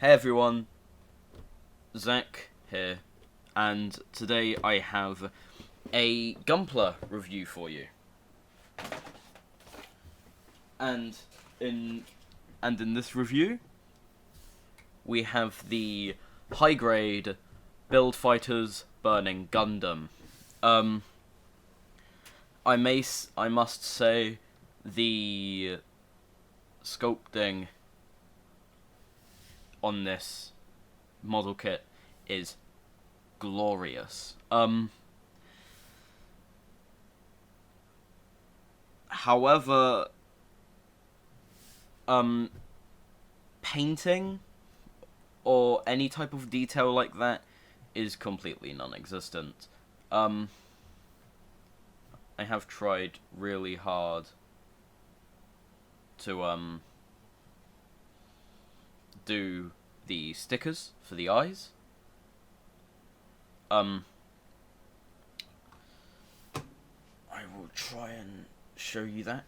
Hey everyone, Zach here, and today I have a Gunpla review for you. And in this review, we have the high grade Build Fighters Burning Gundam. I must say the sculpting on this model kit is glorious. However, painting or any type of detail like that is completely non-existent. I have tried really hard to do the stickers for the eyes. I will try and show you that.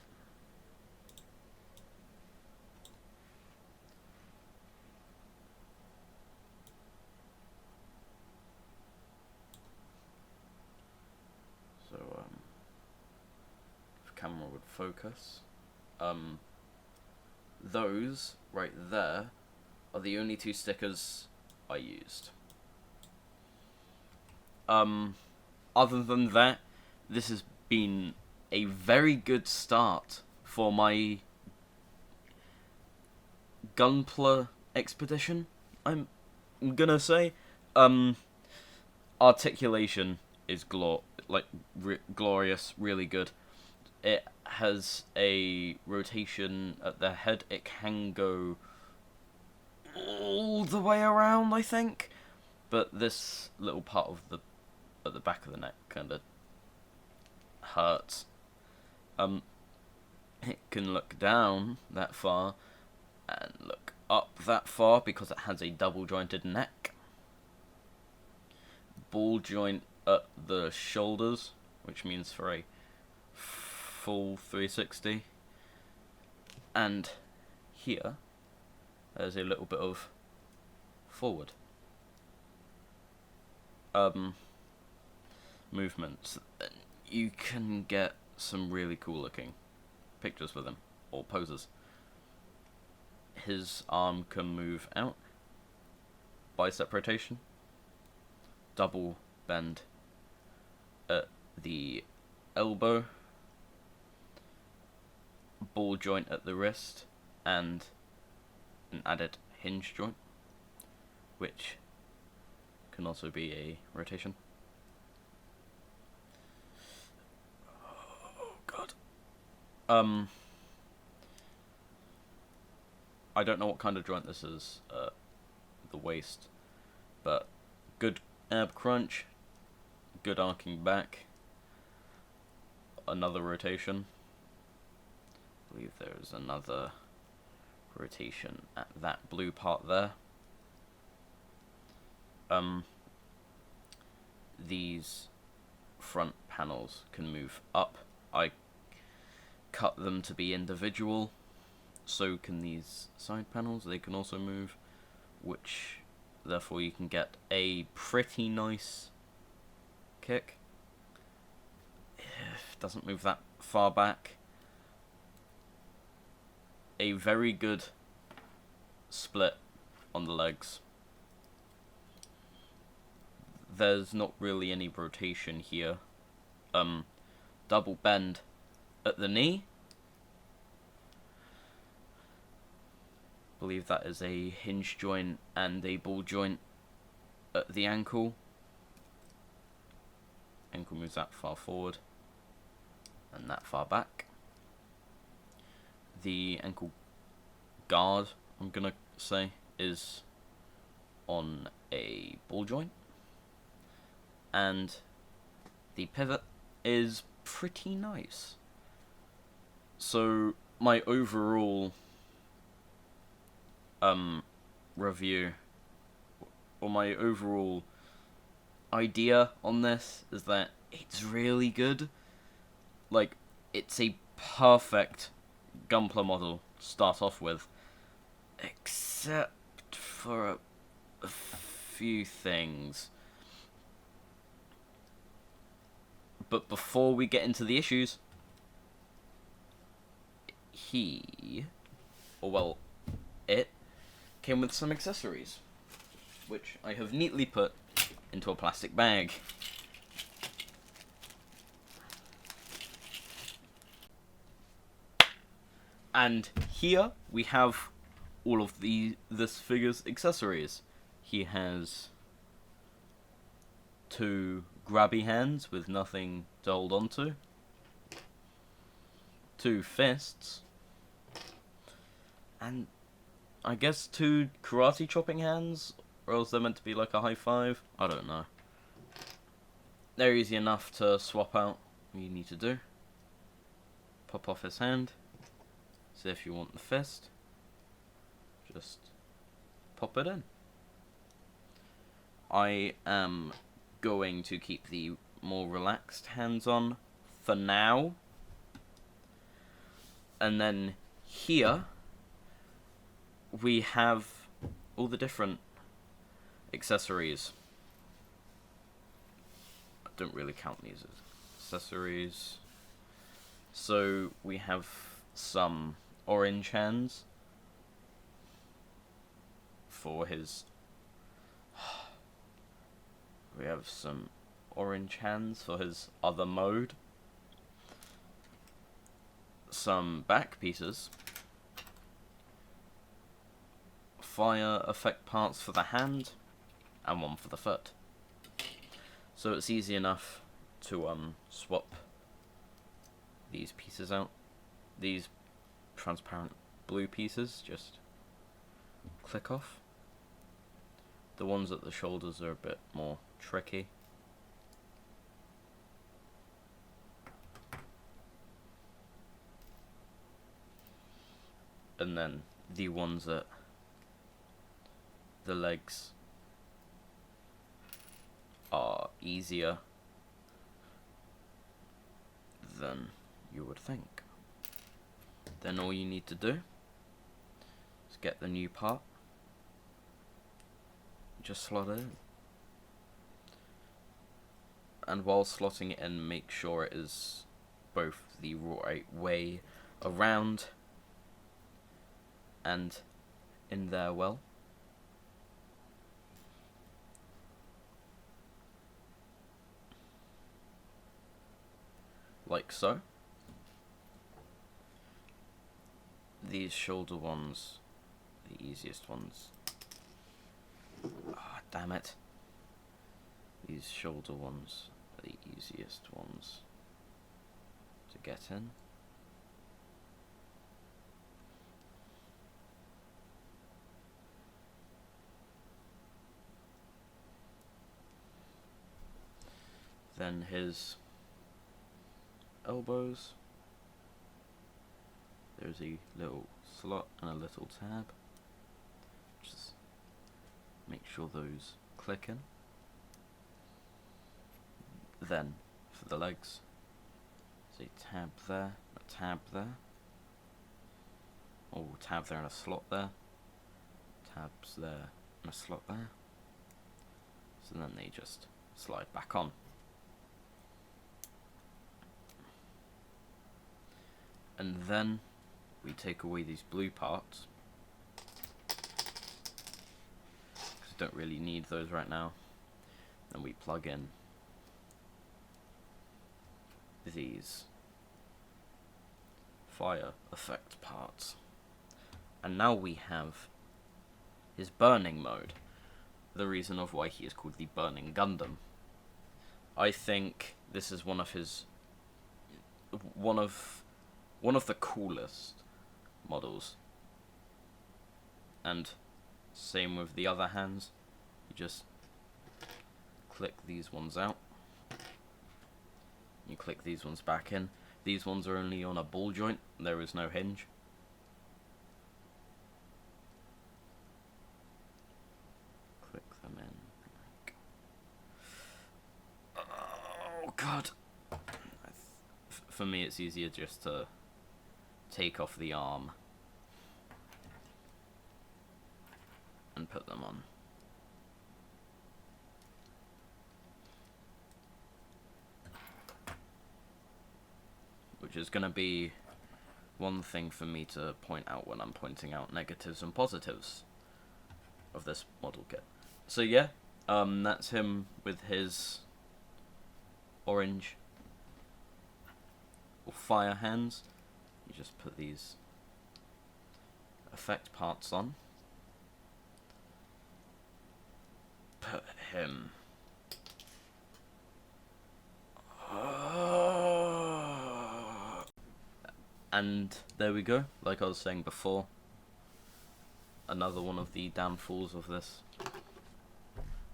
So, if camera would focus, those right there are the only two stickers I used. Other than that, this has been a very good start for my Gunpla expedition, I'm gonna say. Articulation is glorious, really good. It has a rotation at the head. It can go all the way around, I think. But this little part of at the back of the neck kind of hurts. It can look down that far and look up that far because it has a double jointed neck. Ball joint at the shoulders, which means for a full 360. And here, there's a little bit of forward movements. You can get some really cool looking pictures with him, or poses. His arm can move out, bicep rotation, double bend at the elbow, ball joint at the wrist, and an added hinge joint, which can also be a rotation. Oh god. I don't know what kind of joint this is, the waist, but good ab crunch, good arcing back, another rotation. I believe there is another rotation at that blue part there. These front panels can move up. I cut them to be individual, so can these side panels. They can also move, which therefore you can get a pretty nice kick. It doesn't move that far back. A very good split on the legs. There's not really any rotation here. Double bend at the knee. I believe that is a hinge joint and a ball joint at the ankle. Ankle moves that far forward and that far back. The ankle guard, I'm gonna say, is on a ball joint. And the pivot is pretty nice. So my overall review, or my overall idea on this is that it's really good. Like, it's a perfect Gunpla model to start off with, except for a few things. But before we get into the issues, it came with some accessories, which I have neatly put into a plastic bag. And here we have all of this figure's accessories. He has 2 grabby hands with nothing to hold on to, 2 fists, and I guess 2 karate chopping hands, or else they're meant to be like a high five. I don't know. They're easy enough to swap out. What you need to do: pop off his hand. So if you want the fist, just pop it in. I am going to keep the more relaxed hands on for now. And then here we have all the different accessories. I don't really count these as accessories. So we have some orange hands for his... We have some orange hands for his other mode. Some back pieces. Fire effect parts for the hand, and one for the foot. So it's easy enough to swap these pieces out. These transparent blue pieces just click off. The ones at the shoulders are a bit more tricky. And then the ones at the legs are easier than you would think. Then all you need to do is get the new part, just slot it in. And while slotting it in, make sure it is both the right way around and in there well. Like so. These shoulder ones, the easiest ones. Ah, damn it. These shoulder ones are the easiest ones to get in. Then his elbows. There's a little slot and a little tab. Just make sure those click in. Then for the legs, there's a tab there, a tab there. Oh, tab there and a slot there. Tabs there and a slot there. So then they just slide back on. And then we take away these blue parts, because we don't really need those right now. Then we plug in these fire effect parts. And now we have his burning mode. The reason of why he is called the Burning Gundam. I think this is one of the coolest models. And same with the other hands. You just click these ones out. You click these ones back in. These ones are only on a ball joint. There is no hinge. Click them in. Oh god. For me it's easier just to take off the arm and put them on. Which is going to be one thing for me to point out when I'm pointing out negatives and positives of this model kit. So yeah, that's him with his orange or fire hands. You just put these effect parts on. Put him. And there we go, like I was saying before, another one of the downfalls of this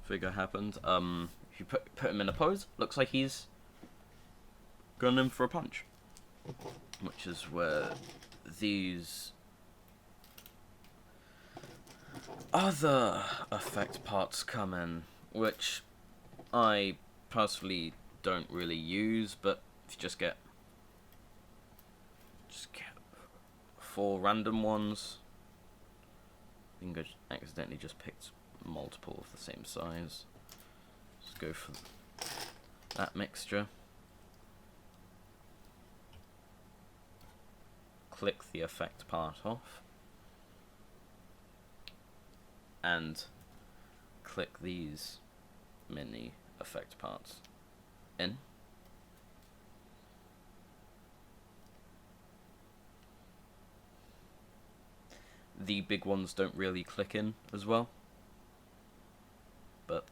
figure happened. If you put him in a pose, looks like he's going in for a punch. Which is where these other effect parts come in, which I personally don't really use, but if you just get 4 random ones, I think I accidentally just picked multiple of the same size. Just go for that mixture. Click the effect part off. And click these mini effect parts in. The big ones don't really click in as well, but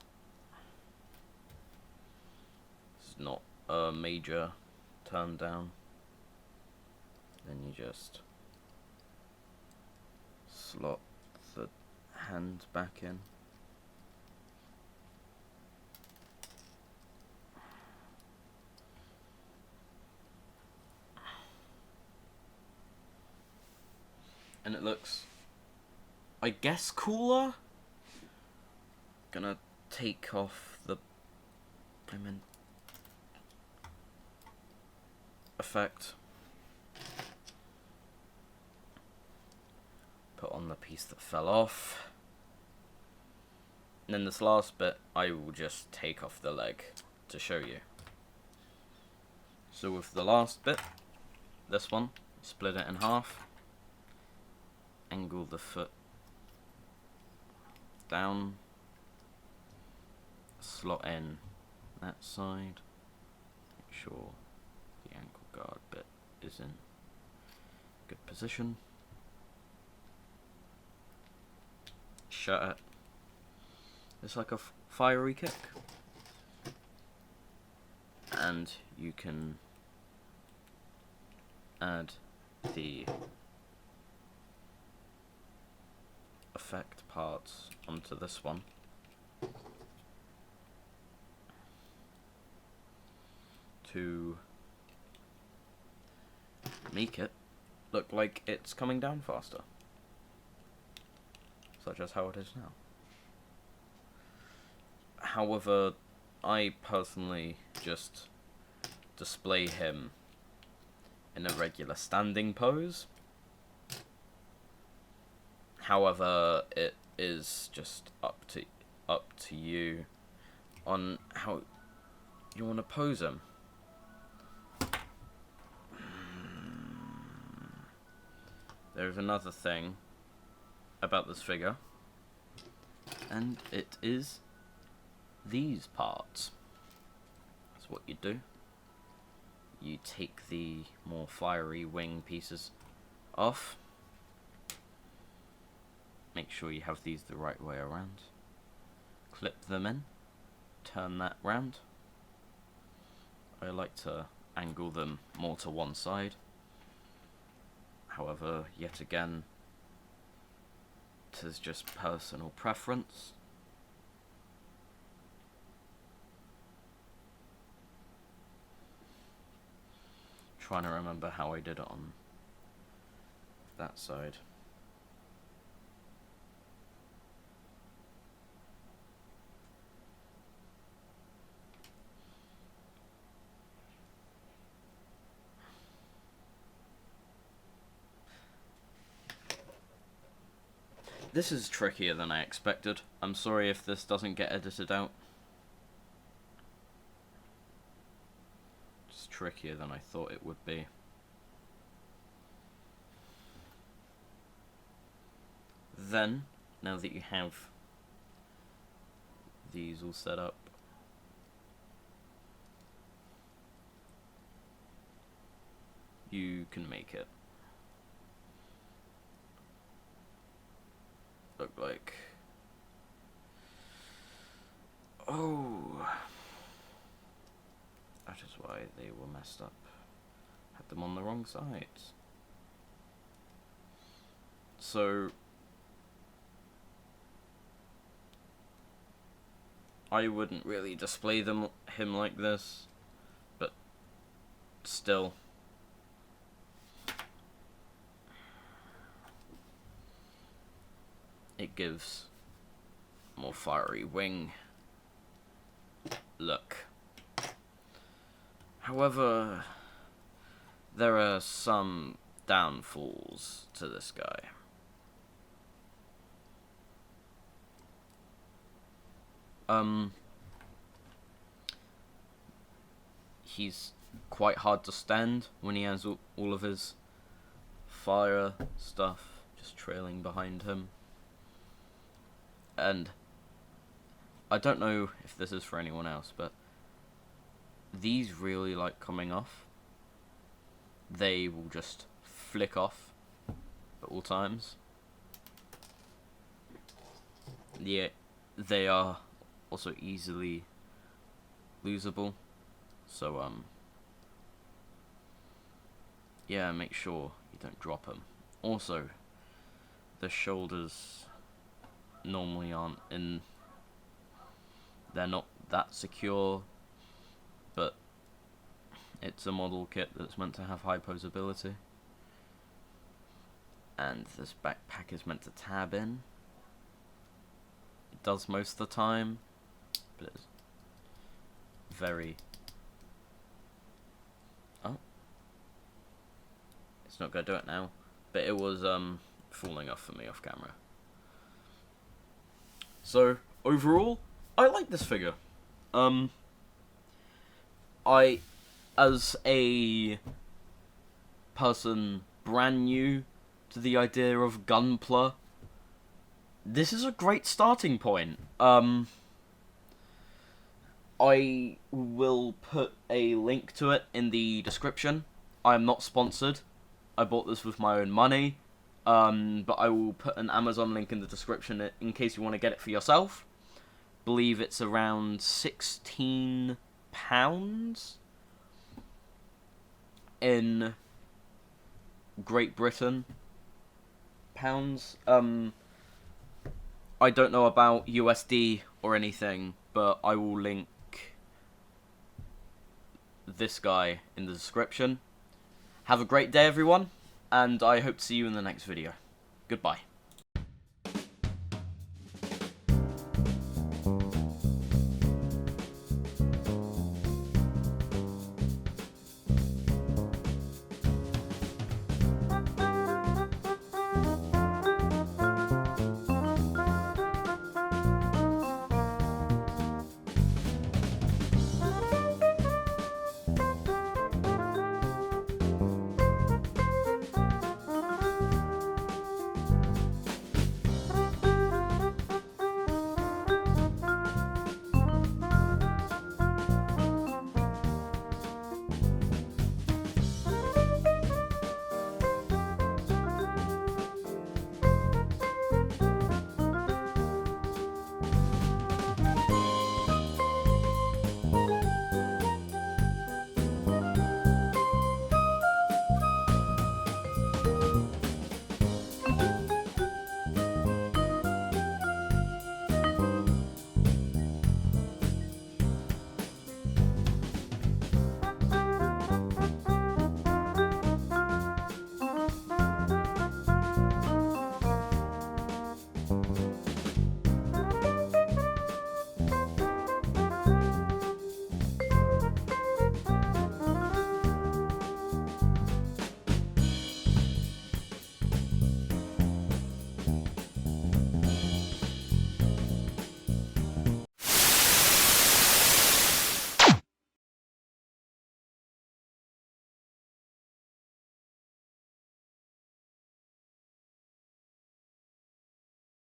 it's not a major turn down. Then you just slot the hand back in. And it looks, I guess, cooler. Gonna take off the effect. Put on the piece that fell off. And then this last bit, I will just take off the leg to show you. So with the last bit, this one, split it in half. Angle the foot down, slot in that side, make sure the ankle guard bit is in good position, shut it. It's like a fiery kick, and you can add the effect parts onto this one to make it look like it's coming down faster, such as how it is now. However, I personally just display him in a regular standing pose. However, it is just up to you on how you want to pose him. There's another thing about this figure, and it is these parts. That's what you do. You take the more fiery wing pieces off. Make sure you have these the right way around. Clip them in. Turn that round. I like to angle them more to one side. However, yet again, it is just personal preference. Trying to remember how I did it on that side. This is trickier than I expected. I'm sorry if this doesn't get edited out. It's trickier than I thought it would be. Then, now that you have these all set up, you can make it look like, oh, that is why they were messed up. Had them on the wrong sides. So I wouldn't really display him like this, but still. It gives more fiery wing look. However, there are some downfalls to this guy. He's quite hard to stand when he has all of his fire stuff just trailing behind him. And I don't know if this is for anyone else, but these really like coming off. They will just flick off at all times. Yeah, they are also easily losable, so yeah, make sure you don't drop them. Also, the shoulders normally aren't in, they're not that secure, but it's a model kit that's meant to have high posability, and this backpack is meant to tab in. It does most of the time, but it's very, oh, it's not going to do it now, but it was falling off for me off camera. So overall, I like this figure. I, as a person brand new to the idea of Gunpla, this is a great starting point. I will put a link to it in the description. I am not sponsored. I bought this with my own money. But I will put an Amazon link in the description in case you want to get it for yourself. Believe it's around £16 in Great Britain. Pounds. I don't know about USD or anything, but I will link this guy in the description. Have a great day, everyone, and I hope to see you in the next video. Goodbye.